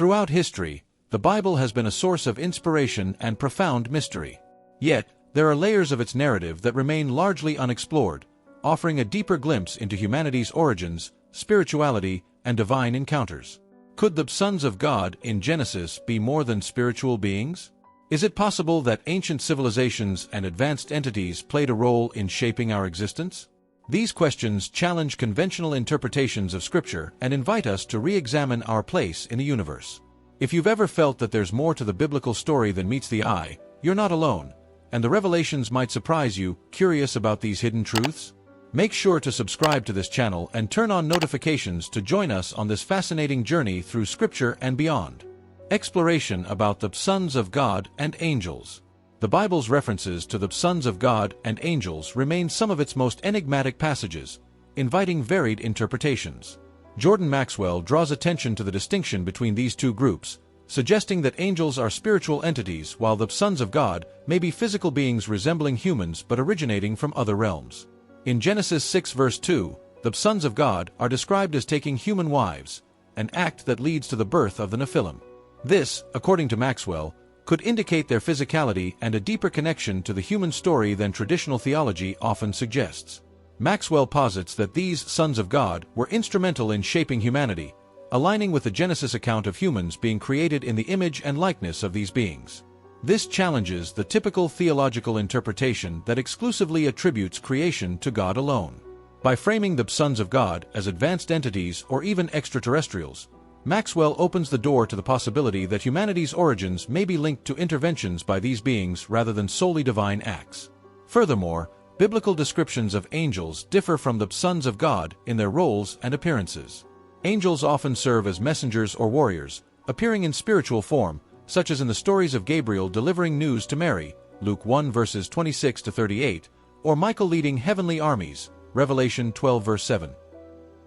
Throughout history, the Bible has been a source of inspiration and profound mystery. Yet, there are layers of its narrative that remain largely unexplored, offering a deeper glimpse into humanity's origins, spirituality, and divine encounters. Could the sons of God in Genesis be more than spiritual beings? Is it possible that ancient civilizations and advanced entities played a role in shaping our existence? These questions challenge conventional interpretations of Scripture and invite us to re-examine our place in the universe. If you've ever felt that there's more to the biblical story than meets the eye, you're not alone, and the revelations might surprise you. Curious about these hidden truths? Make sure to subscribe to this channel and turn on notifications to join us on this fascinating journey through Scripture and beyond. Exploration about the sons of God and angels. The Bible's references to the sons of God and angels remain some of its most enigmatic passages, inviting varied interpretations. Jordan Maxwell draws attention to the distinction between these two groups, suggesting that angels are spiritual entities while the sons of God may be physical beings resembling humans but originating from other realms. In Genesis 6 verse 2, the sons of God are described as taking human wives, an act that leads to the birth of the Nephilim. This, according to Maxwell, could indicate their physicality and a deeper connection to the human story than traditional theology often suggests. Maxwell posits that these sons of God were instrumental in shaping humanity, aligning with the Genesis account of humans being created in the image and likeness of these beings. This challenges the typical theological interpretation that exclusively attributes creation to God alone. By framing the sons of God as advanced entities or even extraterrestrials, Maxwell opens the door to the possibility that humanity's origins may be linked to interventions by these beings rather than solely divine acts. Furthermore, biblical descriptions of angels differ from the sons of God in their roles and appearances. Angels often serve as messengers or warriors, appearing in spiritual form, such as in the stories of Gabriel delivering news to Mary, Luke 1 verses 26 to 38, or Michael leading heavenly armies, Revelation 12 verse 7.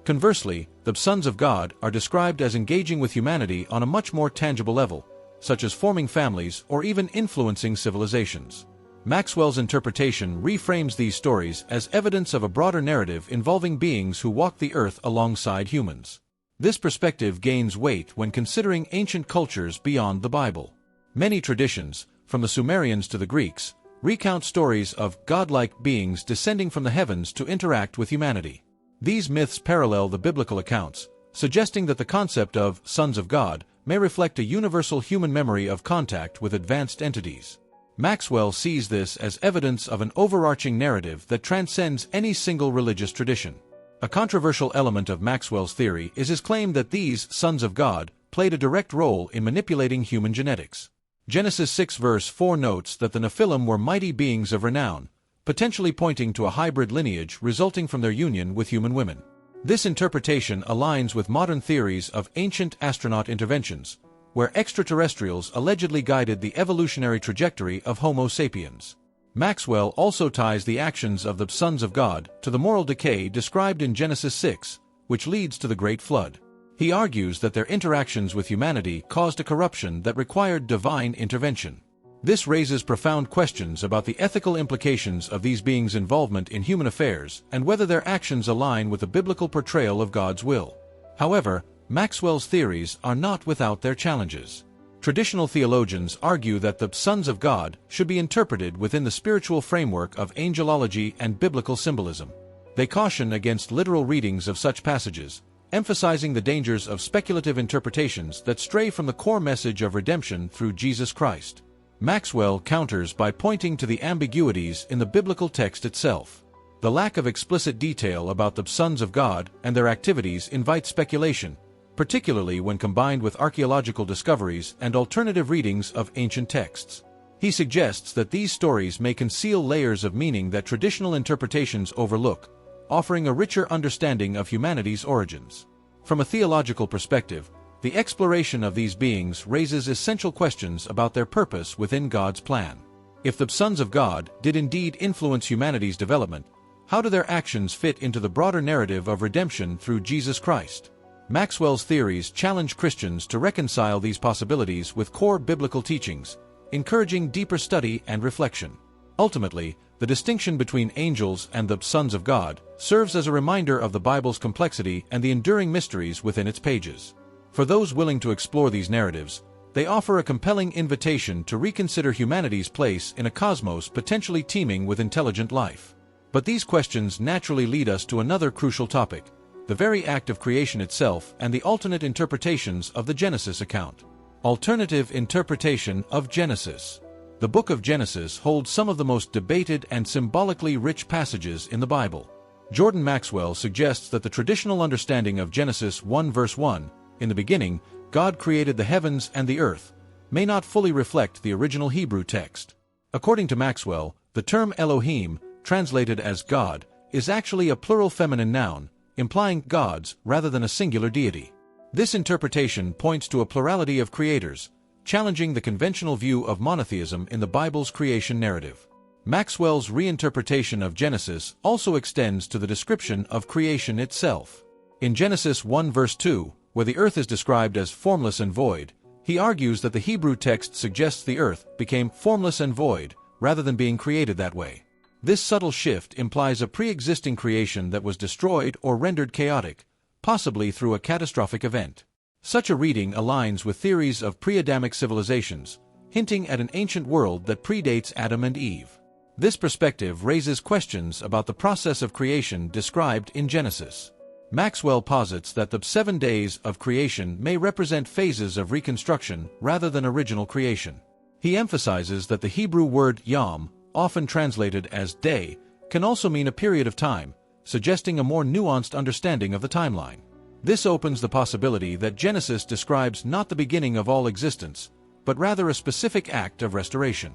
Conversely, the sons of God are described as engaging with humanity on a much more tangible level, such as forming families or even influencing civilizations. Maxwell's interpretation reframes these stories as evidence of a broader narrative involving beings who walk the earth alongside humans. This perspective gains weight when considering ancient cultures beyond the Bible. Many traditions, from the Sumerians to the Greeks, recount stories of godlike beings descending from the heavens to interact with humanity. These myths parallel the biblical accounts, suggesting that the concept of sons of God may reflect a universal human memory of contact with advanced entities. Maxwell sees this as evidence of an overarching narrative that transcends any single religious tradition. A controversial element of Maxwell's theory is his claim that these sons of God played a direct role in manipulating human genetics. Genesis 6 verse 4 notes that the Nephilim were mighty beings of renown, potentially pointing to a hybrid lineage resulting from their union with human women. This interpretation aligns with modern theories of ancient astronaut interventions, where extraterrestrials allegedly guided the evolutionary trajectory of Homo sapiens. Maxwell also ties the actions of the sons of God to the moral decay described in Genesis 6, which leads to the Great Flood. He argues that their interactions with humanity caused a corruption that required divine intervention. This raises profound questions about the ethical implications of these beings' involvement in human affairs and whether their actions align with the biblical portrayal of God's will. However, Maxwell's theories are not without their challenges. Traditional theologians argue that the sons of God should be interpreted within the spiritual framework of angelology and biblical symbolism. They caution against literal readings of such passages, emphasizing the dangers of speculative interpretations that stray from the core message of redemption through Jesus Christ. Maxwell counters by pointing to the ambiguities in the biblical text itself. The lack of explicit detail about the sons of God and their activities invites speculation, particularly when combined with archaeological discoveries and alternative readings of ancient texts. He suggests that these stories may conceal layers of meaning that traditional interpretations overlook, offering a richer understanding of humanity's origins. From a theological perspective, the exploration of these beings raises essential questions about their purpose within God's plan. If the sons of God did indeed influence humanity's development, how do their actions fit into the broader narrative of redemption through Jesus Christ? Maxwell's theories challenge Christians to reconcile these possibilities with core biblical teachings, encouraging deeper study and reflection. Ultimately, the distinction between angels and the sons of God serves as a reminder of the Bible's complexity and the enduring mysteries within its pages. For those willing to explore these narratives, they offer a compelling invitation to reconsider humanity's place in a cosmos potentially teeming with intelligent life. But these questions naturally lead us to another crucial topic: the very act of creation itself and the alternate interpretations of the Genesis account. Alternative interpretation of Genesis. The book of Genesis holds some of the most debated and symbolically rich passages in the Bible. Jordan Maxwell suggests that the traditional understanding of Genesis 1 verse 1, "In the beginning, God created the heavens and the earth," may not fully reflect the original Hebrew text. According to Maxwell, the term Elohim, translated as God, is actually a plural feminine noun, implying gods rather than a singular deity. This interpretation points to a plurality of creators, challenging the conventional view of monotheism in the Bible's creation narrative. Maxwell's reinterpretation of Genesis also extends to the description of creation itself. In Genesis 1 verse 2, where the earth is described as formless and void, he argues that the Hebrew text suggests the earth became formless and void, rather than being created that way. This subtle shift implies a pre-existing creation that was destroyed or rendered chaotic, possibly through a catastrophic event. Such a reading aligns with theories of pre-Adamic civilizations, hinting at an ancient world that predates Adam and Eve. This perspective raises questions about the process of creation described in Genesis. Maxwell posits that the 7 days of creation may represent phases of reconstruction rather than original creation. He emphasizes that the Hebrew word yom, often translated as day, can also mean a period of time, suggesting a more nuanced understanding of the timeline. This opens the possibility that Genesis describes not the beginning of all existence, but rather a specific act of restoration.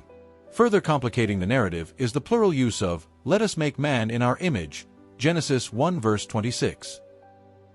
Further complicating the narrative is the plural use of, "Let us make man in our image," Genesis 1 verse 26.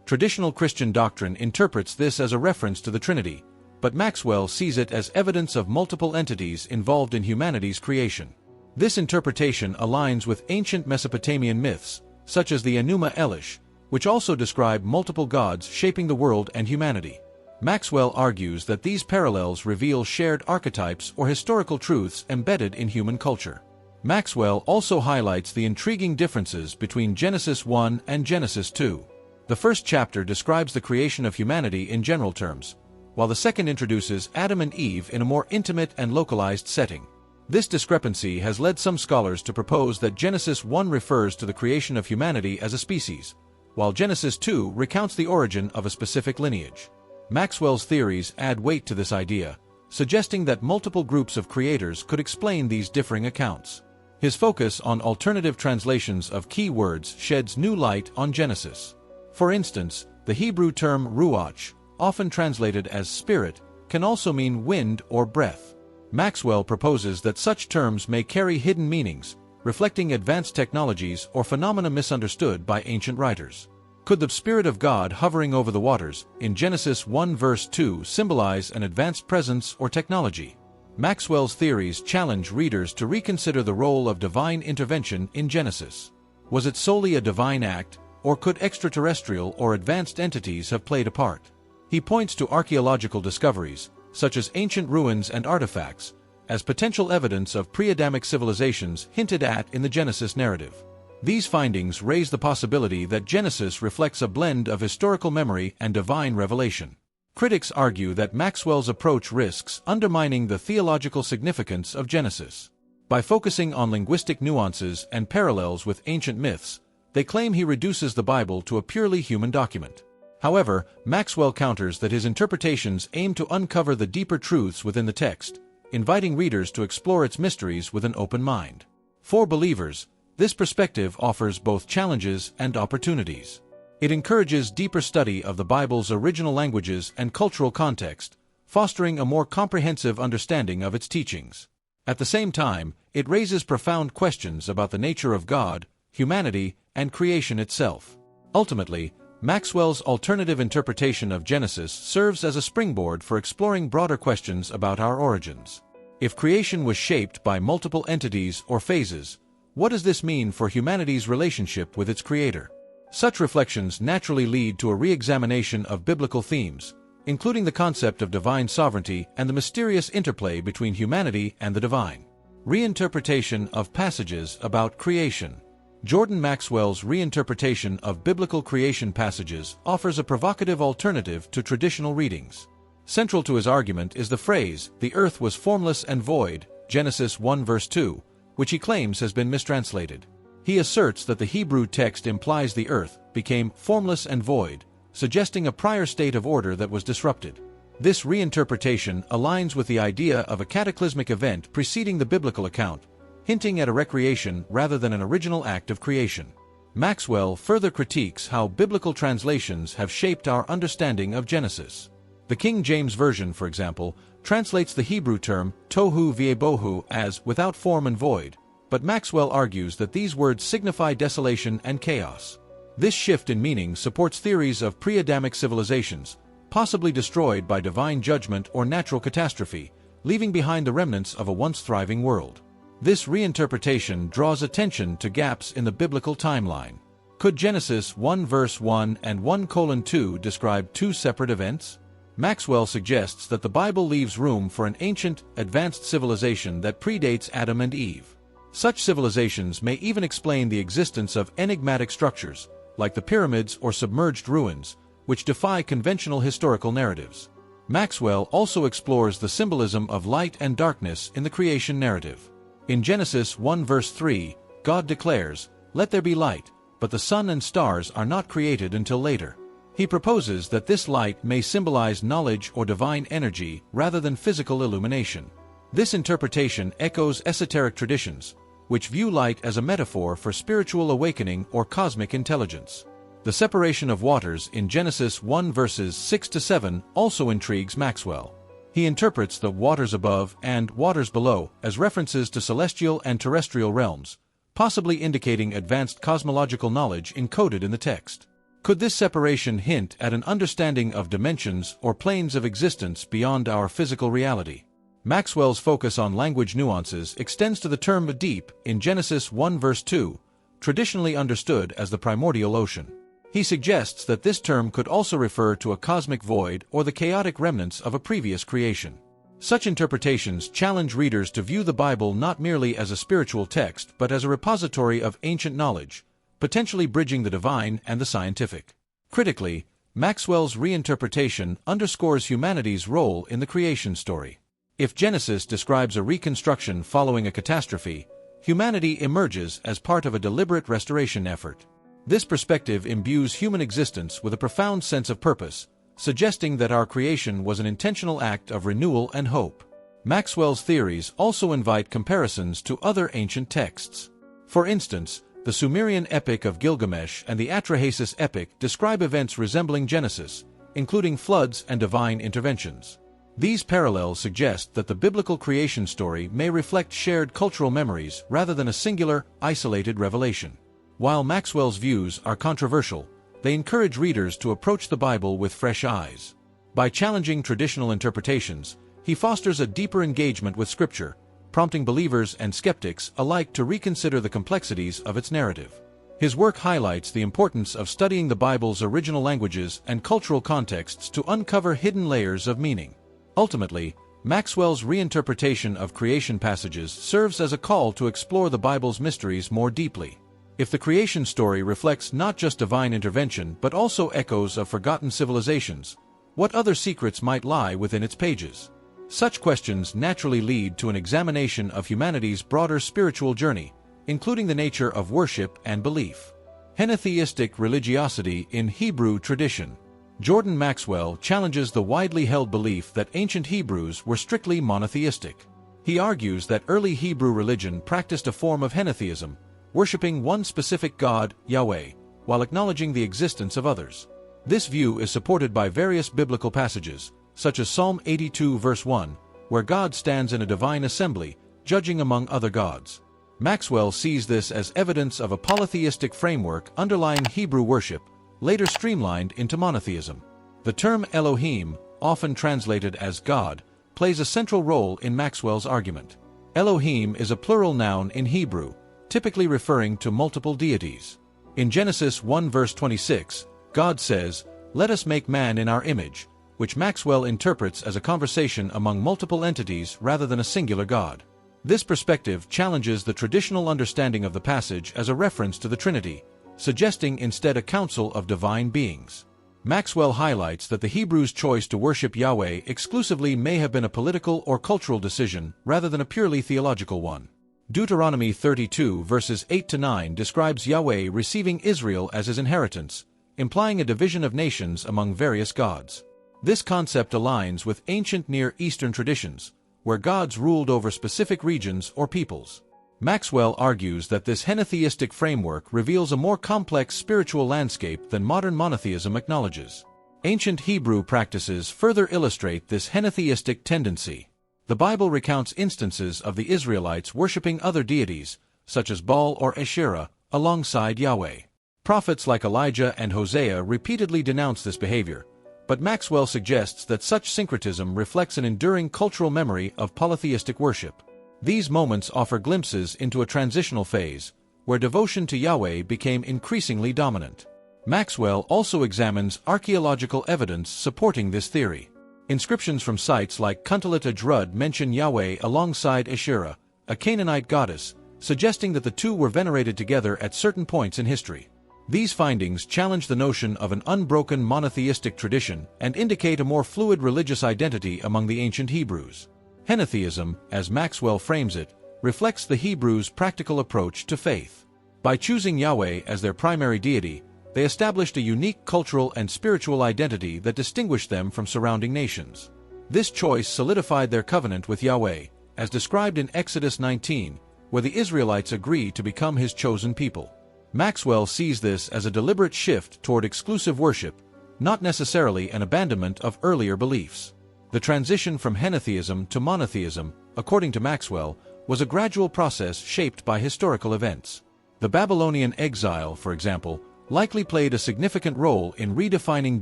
Traditional Christian doctrine interprets this as a reference to the Trinity, but Maxwell sees it as evidence of multiple entities involved in humanity's creation. This interpretation aligns with ancient Mesopotamian myths, such as the Enuma Elish, which also describe multiple gods shaping the world and humanity. Maxwell argues that these parallels reveal shared archetypes or historical truths embedded in human culture. Maxwell also highlights the intriguing differences between Genesis 1 and Genesis 2. The first chapter describes the creation of humanity in general terms, while the second introduces Adam and Eve in a more intimate and localized setting. This discrepancy has led some scholars to propose that Genesis 1 refers to the creation of humanity as a species, while Genesis 2 recounts the origin of a specific lineage. Maxwell's theories add weight to this idea, suggesting that multiple groups of creators could explain these differing accounts. His focus on alternative translations of key words sheds new light on Genesis. For instance, the Hebrew term ruach, often translated as spirit, can also mean wind or breath. Maxwell proposes that such terms may carry hidden meanings, reflecting advanced technologies or phenomena misunderstood by ancient writers. Could the Spirit of God hovering over the waters, in Genesis 1 verse 2, symbolize an advanced presence or technology? Maxwell's theories challenge readers to reconsider the role of divine intervention in Genesis. Was it solely a divine act, or could extraterrestrial or advanced entities have played a part? He points to archaeological discoveries, such as ancient ruins and artifacts, as potential evidence of pre-Adamic civilizations hinted at in the Genesis narrative. These findings raise the possibility that Genesis reflects a blend of historical memory and divine revelation. Critics argue that Maxwell's approach risks undermining the theological significance of Genesis. By focusing on linguistic nuances and parallels with ancient myths, they claim he reduces the Bible to a purely human document. However, Maxwell counters that his interpretations aim to uncover the deeper truths within the text, inviting readers to explore its mysteries with an open mind. For believers, this perspective offers both challenges and opportunities. It encourages deeper study of the Bible's original languages and cultural context, fostering a more comprehensive understanding of its teachings. At the same time, it raises profound questions about the nature of God, humanity, and creation itself. Ultimately, Maxwell's alternative interpretation of Genesis serves as a springboard for exploring broader questions about our origins. If creation was shaped by multiple entities or phases, what does this mean for humanity's relationship with its Creator? Such reflections naturally lead to a re-examination of biblical themes, including the concept of divine sovereignty and the mysterious interplay between humanity and the divine. Reinterpretation of passages about creation. Jordan Maxwell's reinterpretation of biblical creation passages offers a provocative alternative to traditional readings. Central to his argument is the phrase, "The earth was formless and void," Genesis 1 verse 2, which he claims has been mistranslated. He asserts that the Hebrew text implies the earth became formless and void, suggesting a prior state of order that was disrupted. This reinterpretation aligns with the idea of a cataclysmic event preceding the biblical account, hinting at a recreation rather than an original act of creation. Maxwell further critiques how biblical translations have shaped our understanding of Genesis. The King James Version, for example, translates the Hebrew term tohu v'ebohu as without form and void, but Maxwell argues that these words signify desolation and chaos. This shift in meaning supports theories of pre-Adamic civilizations, possibly destroyed by divine judgment or natural catastrophe, leaving behind the remnants of a once thriving world. This reinterpretation draws attention to gaps in the biblical timeline. Could Genesis 1 verse 1 and 1:2 describe two separate events? Maxwell suggests that the Bible leaves room for an ancient, advanced civilization that predates Adam and Eve. Such civilizations may even explain the existence of enigmatic structures, like the pyramids or submerged ruins, which defy conventional historical narratives. Maxwell also explores the symbolism of light and darkness in the creation narrative. In Genesis 1 verse 3, God declares, "Let there be light," but the sun and stars are not created until later. He proposes that this light may symbolize knowledge or divine energy rather than physical illumination. This interpretation echoes esoteric traditions, which view light as a metaphor for spiritual awakening or cosmic intelligence. The separation of waters in Genesis 1 verses 6-7 also intrigues Maxwell. He interprets the waters above and waters below as references to celestial and terrestrial realms, possibly indicating advanced cosmological knowledge encoded in the text. Could this separation hint at an understanding of dimensions or planes of existence beyond our physical reality? Maxwell's focus on language nuances extends to the term deep in Genesis 1 verse 2, traditionally understood as the primordial ocean. He suggests that this term could also refer to a cosmic void or the chaotic remnants of a previous creation. Such interpretations challenge readers to view the Bible not merely as a spiritual text but as a repository of ancient knowledge, potentially bridging the divine and the scientific. Critically, Maxwell's reinterpretation underscores humanity's role in the creation story. If Genesis describes a reconstruction following a catastrophe, humanity emerges as part of a deliberate restoration effort. This perspective imbues human existence with a profound sense of purpose, suggesting that our creation was an intentional act of renewal and hope. Maxwell's theories also invite comparisons to other ancient texts. For instance, the Sumerian epic of Gilgamesh and the Atrahasis epic describe events resembling Genesis, including floods and divine interventions. These parallels suggest that the biblical creation story may reflect shared cultural memories rather than a singular, isolated revelation. While Maxwell's views are controversial, they encourage readers to approach the Bible with fresh eyes. By challenging traditional interpretations, he fosters a deeper engagement with Scripture, prompting believers and skeptics alike to reconsider the complexities of its narrative. His work highlights the importance of studying the Bible's original languages and cultural contexts to uncover hidden layers of meaning. Ultimately, Maxwell's reinterpretation of creation passages serves as a call to explore the Bible's mysteries more deeply. If the creation story reflects not just divine intervention but also echoes of forgotten civilizations, what other secrets might lie within its pages? Such questions naturally lead to an examination of humanity's broader spiritual journey, including the nature of worship and belief. Henotheistic religiosity in Hebrew tradition. Jordan Maxwell challenges the widely held belief that ancient Hebrews were strictly monotheistic. He argues that early Hebrew religion practiced a form of henotheism, worshipping one specific God, Yahweh, while acknowledging the existence of others. This view is supported by various biblical passages, such as Psalm 82 verse 1, where God stands in a divine assembly, judging among other gods. Maxwell sees this as evidence of a polytheistic framework underlying Hebrew worship, later streamlined into monotheism. The term Elohim, often translated as God, plays a central role in Maxwell's argument. Elohim is a plural noun in Hebrew, typically referring to multiple deities. In Genesis 1 verse 26, God says, "Let us make man in our image," which Maxwell interprets as a conversation among multiple entities rather than a singular God. This perspective challenges the traditional understanding of the passage as a reference to the Trinity, suggesting instead a council of divine beings. Maxwell highlights that the Hebrews' choice to worship Yahweh exclusively may have been a political or cultural decision rather than a purely theological one. Deuteronomy 32 verses 8-9 describes Yahweh receiving Israel as his inheritance, implying a division of nations among various gods. This concept aligns with ancient Near Eastern traditions, where gods ruled over specific regions or peoples. Maxwell argues that this henotheistic framework reveals a more complex spiritual landscape than modern monotheism acknowledges. Ancient Hebrew practices further illustrate this henotheistic tendency. The Bible recounts instances of the Israelites worshipping other deities, such as Baal or Asherah, alongside Yahweh. Prophets like Elijah and Hosea repeatedly denounce this behavior, but Maxwell suggests that such syncretism reflects an enduring cultural memory of polytheistic worship. These moments offer glimpses into a transitional phase, where devotion to Yahweh became increasingly dominant. Maxwell also examines archaeological evidence supporting this theory. Inscriptions from sites like Kuntalat Ajrud mention Yahweh alongside Asherah, a Canaanite goddess, suggesting that the two were venerated together at certain points in history. These findings challenge the notion of an unbroken monotheistic tradition and indicate a more fluid religious identity among the ancient Hebrews. Henotheism, as Maxwell frames it, reflects the Hebrews' practical approach to faith. By choosing Yahweh as their primary deity, they established a unique cultural and spiritual identity that distinguished them from surrounding nations. This choice solidified their covenant with Yahweh, as described in Exodus 19, where the Israelites agree to become his chosen people. Maxwell sees this as a deliberate shift toward exclusive worship, not necessarily an abandonment of earlier beliefs. The transition from henotheism to monotheism, according to Maxwell, was a gradual process shaped by historical events. The Babylonian exile, for example, likely played a significant role in redefining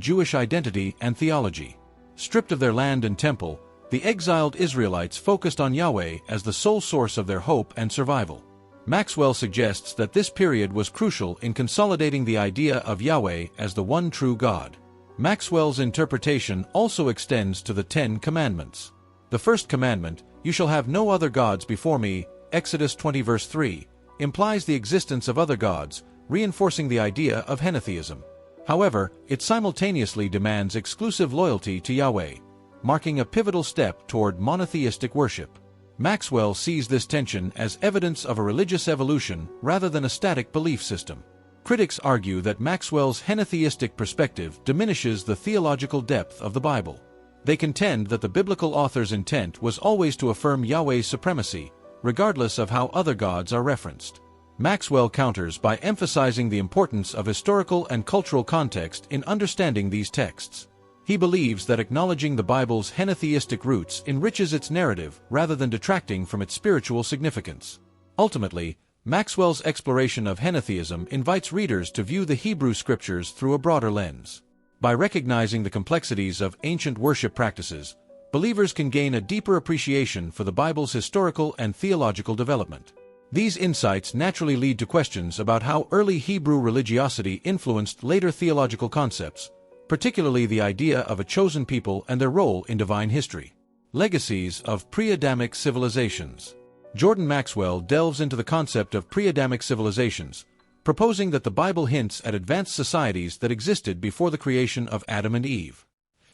Jewish identity and theology. Stripped of their land and temple, the exiled Israelites focused on Yahweh as the sole source of their hope and survival. Maxwell suggests that this period was crucial in consolidating the idea of Yahweh as the one true God. Maxwell's interpretation also extends to the 10 Commandments. The first commandment, "You shall have no other gods before me," Exodus 20 verse 3, implies the existence of other gods, reinforcing the idea of henotheism. However, it simultaneously demands exclusive loyalty to Yahweh, marking a pivotal step toward monotheistic worship. Maxwell sees this tension as evidence of a religious evolution rather than a static belief system. Critics argue that Maxwell's henotheistic perspective diminishes the theological depth of the Bible. They contend that the biblical author's intent was always to affirm Yahweh's supremacy, regardless of how other gods are referenced. Maxwell counters by emphasizing the importance of historical and cultural context in understanding these texts. He believes that acknowledging the Bible's henotheistic roots enriches its narrative rather than detracting from its spiritual significance. Ultimately, Maxwell's exploration of henotheism invites readers to view the Hebrew scriptures through a broader lens. By recognizing the complexities of ancient worship practices, believers can gain a deeper appreciation for the Bible's historical and theological development. These insights naturally lead to questions about how early Hebrew religiosity influenced later theological concepts, particularly the idea of a chosen people and their role in divine history. Legacies of pre-Adamic civilizations. Jordan Maxwell delves into the concept of pre-Adamic civilizations, proposing that the Bible hints at advanced societies that existed before the creation of Adam and Eve.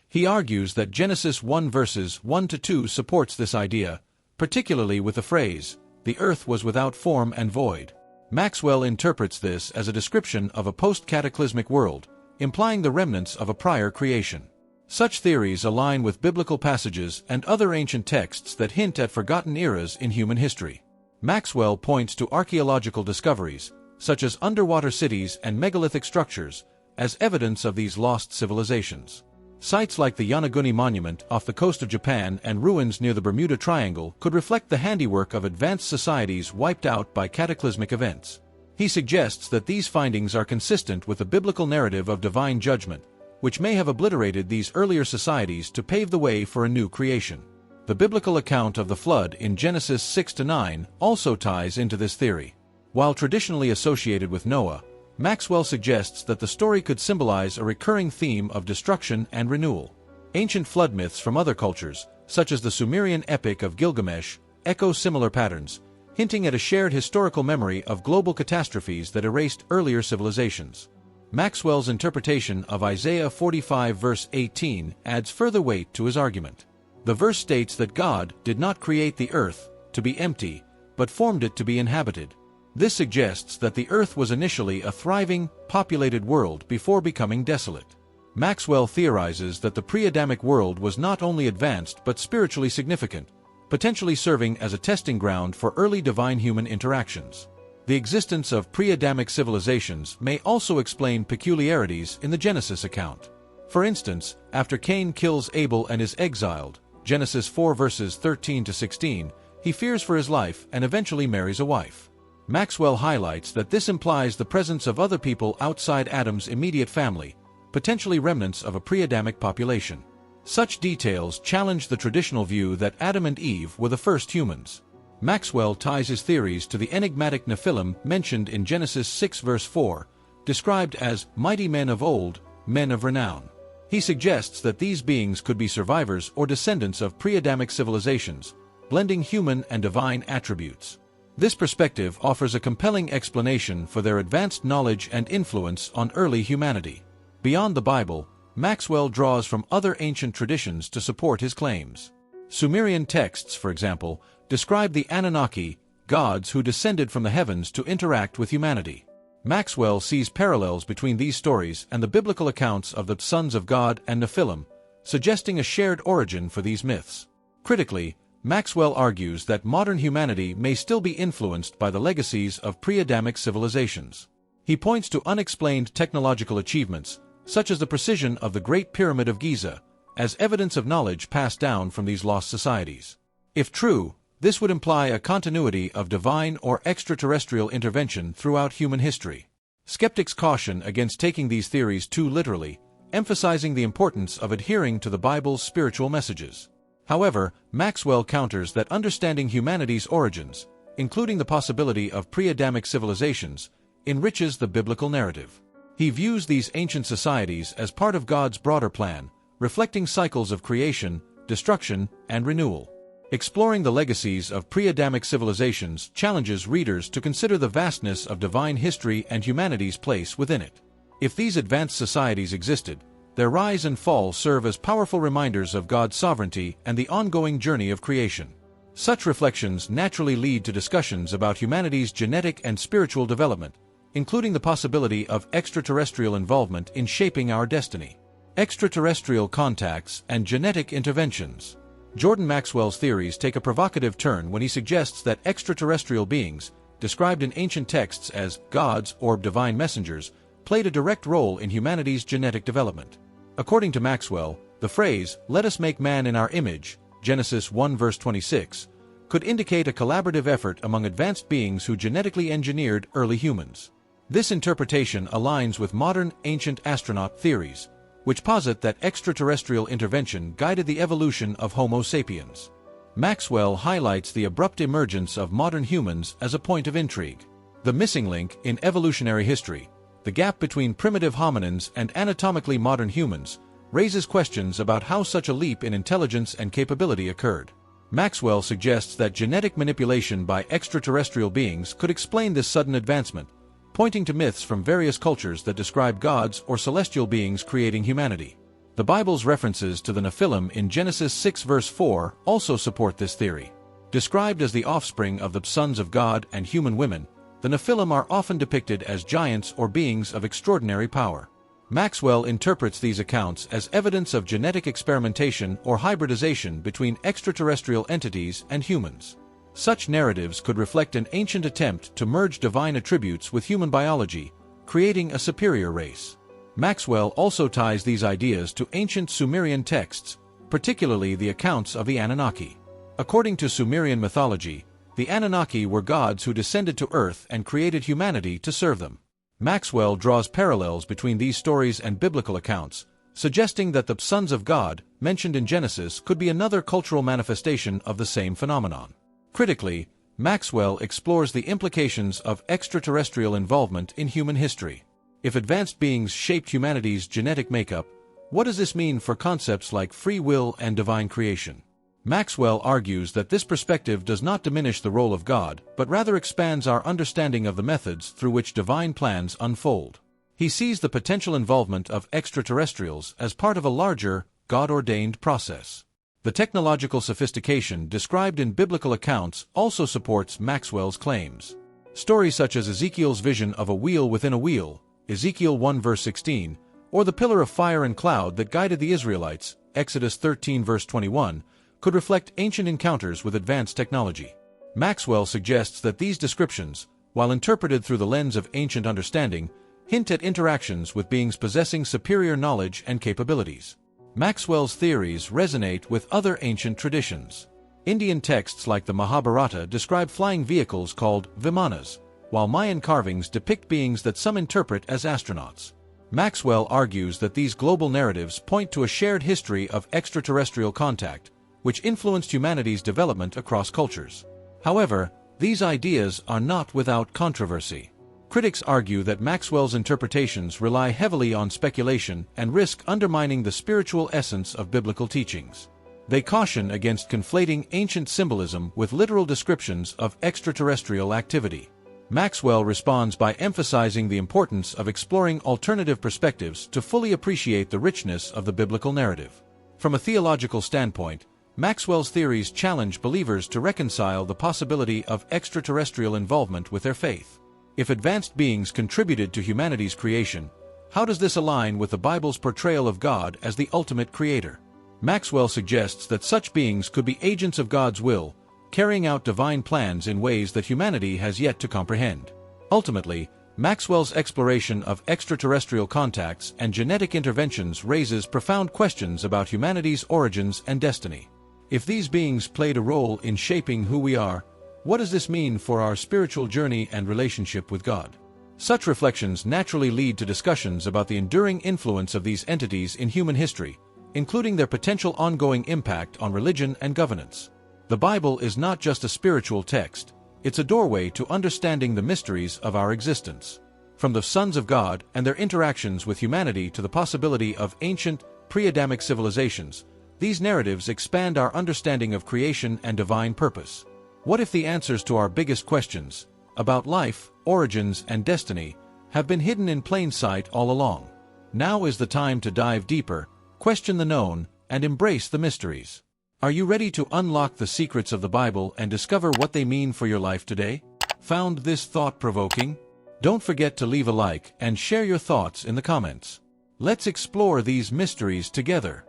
He argues that Genesis 1 verses 1-2 supports this idea, particularly with the phrase, "The earth was without form and void." Maxwell interprets this as a description of a post-cataclysmic world, implying the remnants of a prior creation. Such theories align with biblical passages and other ancient texts that hint at forgotten eras in human history. Maxwell points to archaeological discoveries, such as underwater cities and megalithic structures, as evidence of these lost civilizations. Sites like the Yonaguni Monument off the coast of Japan and ruins near the Bermuda Triangle could reflect the handiwork of advanced societies wiped out by cataclysmic events. He suggests that these findings are consistent with the biblical narrative of divine judgment, which may have obliterated these earlier societies to pave the way for a new creation. The biblical account of the flood in Genesis 6-9 also ties into this theory. While traditionally associated with Noah, Maxwell suggests that the story could symbolize a recurring theme of destruction and renewal. Ancient flood myths from other cultures, such as the Sumerian epic of Gilgamesh, echo similar patterns, hinting at a shared historical memory of global catastrophes that erased earlier civilizations. Maxwell's interpretation of Isaiah 45 verse 18 adds further weight to his argument. The verse states that God did not create the earth to be empty, but formed it to be inhabited. This suggests that the earth was initially a thriving, populated world before becoming desolate. Maxwell theorizes that the pre-Adamic world was not only advanced but spiritually significant, potentially serving as a testing ground for early divine-human interactions. The existence of pre-Adamic civilizations may also explain peculiarities in the Genesis account. For instance, after Cain kills Abel and is exiled, Genesis 4 verses 13 to 16, he fears for his life and eventually marries a wife. Maxwell highlights that this implies the presence of other people outside Adam's immediate family, potentially remnants of a pre-Adamic population. Such details challenge the traditional view that Adam and Eve were the first humans. Maxwell ties his theories to the enigmatic Nephilim mentioned in Genesis 6 verse 4, described as mighty men of old, men of renown. He suggests that these beings could be survivors or descendants of pre-Adamic civilizations, blending human and divine attributes. This perspective offers a compelling explanation for their advanced knowledge and influence on early humanity. Beyond the Bible, Maxwell draws from other ancient traditions to support his claims. Sumerian texts, for example, describe the Anunnaki, gods who descended from the heavens to interact with humanity. Maxwell sees parallels between these stories and the biblical accounts of the sons of God and Nephilim, suggesting a shared origin for these myths. Critically, Maxwell argues that modern humanity may still be influenced by the legacies of pre-Adamic civilizations. He points to unexplained technological achievements, such as the precision of the Great Pyramid of Giza, as evidence of knowledge passed down from these lost societies. If true, this would imply a continuity of divine or extraterrestrial intervention throughout human history. Skeptics caution against taking these theories too literally, emphasizing the importance of adhering to the Bible's spiritual messages. However, Maxwell counters that understanding humanity's origins, including the possibility of pre-Adamic civilizations, enriches the biblical narrative. He views these ancient societies as part of God's broader plan, reflecting cycles of creation, destruction, and renewal. Exploring the legacies of pre-Adamic civilizations challenges readers to consider the vastness of divine history and humanity's place within it. If these advanced societies existed, their rise and fall serve as powerful reminders of God's sovereignty and the ongoing journey of creation. Such reflections naturally lead to discussions about humanity's genetic and spiritual development, including the possibility of extraterrestrial involvement in shaping our destiny. Extraterrestrial contacts and genetic interventions. Jordan Maxwell's theories take a provocative turn when he suggests that extraterrestrial beings, described in ancient texts as gods or divine messengers, played a direct role in humanity's genetic development. According to Maxwell, the phrase, "Let us make man in our image," Genesis 1 verse 26, could indicate a collaborative effort among advanced beings who genetically engineered early humans. This interpretation aligns with modern ancient astronaut theories, which posit that extraterrestrial intervention guided the evolution of Homo sapiens. Maxwell highlights the abrupt emergence of modern humans as a point of intrigue. The missing link in evolutionary history, the gap between primitive hominins and anatomically modern humans, raises questions about how such a leap in intelligence and capability occurred. Maxwell suggests that genetic manipulation by extraterrestrial beings could explain this sudden advancement, pointing to myths from various cultures that describe gods or celestial beings creating humanity. The Bible's references to the Nephilim in Genesis 6 verse 4 also support this theory. Described as the offspring of the sons of God and human women, the Nephilim are often depicted as giants or beings of extraordinary power. Maxwell interprets these accounts as evidence of genetic experimentation or hybridization between extraterrestrial entities and humans. Such narratives could reflect an ancient attempt to merge divine attributes with human biology, creating a superior race. Maxwell also ties these ideas to ancient Sumerian texts, particularly the accounts of the Anunnaki. According to Sumerian mythology, the Anunnaki were gods who descended to Earth and created humanity to serve them. Maxwell draws parallels between these stories and biblical accounts, suggesting that the sons of God, mentioned in Genesis, could be another cultural manifestation of the same phenomenon. Critically, Maxwell explores the implications of extraterrestrial involvement in human history. If advanced beings shaped humanity's genetic makeup, what does this mean for concepts like free will and divine creation? Maxwell argues that this perspective does not diminish the role of God, but rather expands our understanding of the methods through which divine plans unfold. He sees the potential involvement of extraterrestrials as part of a larger, God-ordained process. The technological sophistication described in biblical accounts also supports Maxwell's claims. Stories such as Ezekiel's vision of a wheel within a wheel, Ezekiel 1 verse 16, or the pillar of fire and cloud that guided the Israelites, Exodus 13 verse 21, could reflect ancient encounters with advanced technology. Maxwell suggests that these descriptions, while interpreted through the lens of ancient understanding, hint at interactions with beings possessing superior knowledge and capabilities. Maxwell's theories resonate with other ancient traditions. Indian texts like the Mahabharata describe flying vehicles called vimanas, while Mayan carvings depict beings that some interpret as astronauts. Maxwell argues that these global narratives point to a shared history of extraterrestrial contact, which influenced humanity's development across cultures. However, these ideas are not without controversy. Critics argue that Maxwell's interpretations rely heavily on speculation and risk undermining the spiritual essence of biblical teachings. They caution against conflating ancient symbolism with literal descriptions of extraterrestrial activity. Maxwell responds by emphasizing the importance of exploring alternative perspectives to fully appreciate the richness of the biblical narrative. From a theological standpoint, Maxwell's theories challenge believers to reconcile the possibility of extraterrestrial involvement with their faith. If advanced beings contributed to humanity's creation, how does this align with the Bible's portrayal of God as the ultimate creator? Maxwell suggests that such beings could be agents of God's will, carrying out divine plans in ways that humanity has yet to comprehend. Ultimately, Maxwell's exploration of extraterrestrial contacts and genetic interventions raises profound questions about humanity's origins and destiny. If these beings played a role in shaping who we are, what does this mean for our spiritual journey and relationship with God? Such reflections naturally lead to discussions about the enduring influence of these entities in human history, including their potential ongoing impact on religion and governance. The Bible is not just a spiritual text, it's a doorway to understanding the mysteries of our existence. From the sons of God and their interactions with humanity to the possibility of ancient, pre-Adamic civilizations, these narratives expand our understanding of creation and divine purpose. What if the answers to our biggest questions, about life, origins, and destiny, have been hidden in plain sight all along? Now is the time to dive deeper, question the known, and embrace the mysteries. Are you ready to unlock the secrets of the Bible and discover what they mean for your life today? Found this thought-provoking? Don't forget to leave a like and share your thoughts in the comments. Let's explore these mysteries together.